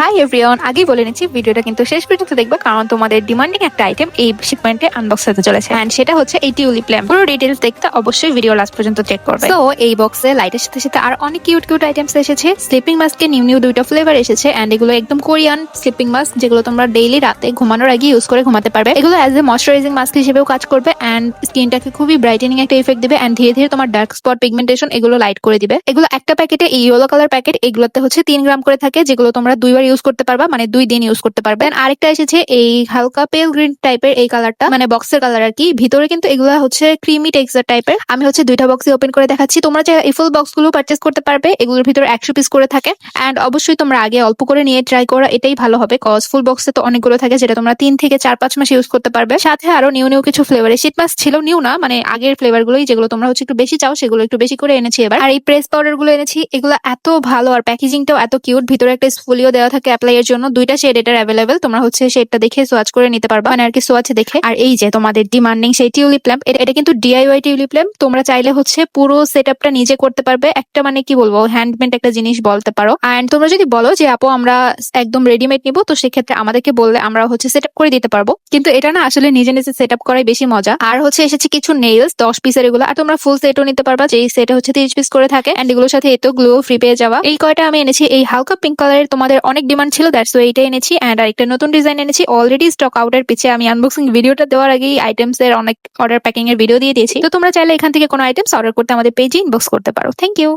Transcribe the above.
Hi everyone, আগেই বলে নিচ্ছি ভিডিওটা কিন্তু শেষ পর্যন্ত দেখবে, কারণ তোমাদের ডিমান্ডিং একটা আইটেম এই শিপমেন্টে আনবক্স হতে চলেছে এন্ড সেটা হচ্ছে এই টিউলিপ ল্যাম্প। পুরো ডিটেইলস দেখতে অবশ্যই ভিডিও লাস্ট পর্যন্ত চেক করবে। তো এই বক্সে লাইটের সাথে সাথে আর অনেক কিউট কিউট আইটেমস এসেছে। স্লিপিং মাস্কে নিউ নিউ দুইটা ফ্লেভার এসেছে এন্ড এগুলো একদম কোরিয়ান স্লিপিং মাস্ক, যেগুলো তোমরা ডেইলি রাতে ঘুমানোর আগে ইউজ করে ঘুমাতে পারবে। এগুলো অ্যাজ এ ময়শ্চারাইজিং মাস্ক হিসেবেও কাজ করবে এন্ড স্কিনটাকে খুবই ব্রাইটেনিং একটা ইফেক্ট দিবে এন্ড ধীরে ধীরে তোমার ডার্ক স্পট পিগমেন্টেশন এগুলো লাইট করে দিবে। এগুলো একটা প্যাকেটে, এই ইয়েলো কালার প্যাকেট, এগুলোতে হচ্ছে 3 গ্রাম করে থাকে, যেগুলো তোমরা 2 বার ইউজ করতে পারবা, মানে 2 দিন ইউজ করতে পারবে। আরেকটা এসেছে এই হালকা পেল গ্রিন টাইপের এই কালারটা, মানে বক্সের কালার আর কি। ভিতরে কিন্তু এগুলো হচ্ছে ক্রিমি টেক্সচার টাইপের। আমি হচ্ছে দুইটা বক্সই ওপেন করে দেখাচ্ছি। তোমরা যে এই ফুল বক্স গুলো পারচেস করতে পারবে, এগুলোর ভিতরে 100 পিস করে থাকে এন্ড অবশ্যই তোমরা আগে অল্প করে নিয়ে ট্রাই করা এটাই ভালো হবে, কজ ফুল বক্সে তো অনেকগুলো থাকে যেটা তোমরা 3 থেকে 4-5 মাস ইউজ করতে পারবে। সাথে আরো নিউ নিউ কিছু ফ্লেভার, শীত মাস ছিল, নিউ না মানে আগের ফ্লেভার গুলোই, যেগুলো তোমরা হচ্ছে একটু বেশি চাও সেগুলো একটু বেশি করে এনেছি এবার। আর এই প্রেস পাউডার গুলো এনেছি, এগুলো এত ভালো আর প্যাকেজিংটাও এত কিউট। ভিতরে একটা স্ফুলিও দেওয়া থাকে অ্যাপ্লাই এর জন্য। দুইটা শেড এটার অ্যাভেলেবেল, তোমরা হচ্ছে শেডটা দেখে সোয়াচ করে নিতে পারবা, মানে আর কি সোয়াচে দেখে। আর এই যে তোমাদের ডিমান্ডিং সেই টিউলিপ ল্যাম্প, এটা কিন্তু ডিআইওয়াই টিউলিপ ল্যাম্প। তোমরা চাইলে হচ্ছে পুরো সেটআপটা নিজে করতে পারবে। একটা মানে কি বলবো, হ্যান্ডমেড একটা জিনিস বলতে পারো। এন্ড তোমরা যদি বলো যে আপু আমরা একদম রেডিমেড নিবো, তো সেক্ষেত্রে আমাদেরকে বললে আমরা হচ্ছে সেটআপ করে দিতে পারবো। কিন্তু এটা না আসলে নিজে নিজে সেটআপ করাই বেশি মজা। আর হচ্ছে এসেছে কিছু নেইলস 10 পিসের এগুলো, আর তোমরা ফুল সেটও নিতে পারবা, যে সেটে হচ্ছে 30 পিস করে থাকে এন্ড এগুলোর সাথে এতো গ্লো ফ্রি পেয়ে যাওয়া। এই কয়টা আমি এনেছি। এই হালকা পিঙ্ক কালারের তোমাদের অনেক ডিমান্ড ছিল, দ্যাটস ওয়াই এইটা এনেছি। এন্ড আরেকটা নতুন ডিজাইন এনেছি, অলরেডি স্টক আউট এর পিছে আমি আনবক্সিং ভিডিওটা দেওয়ার আগেই আইটেমস এর অনেক অর্ডার প্যাকিং এর ভিডিও দিয়ে দিয়েছি। তো তোমরা চাইলে এখান থেকে কোনো আইটেমস অর্ডার করতে আমাদের পেজে ইনবক্স করতে পারো। Thank you.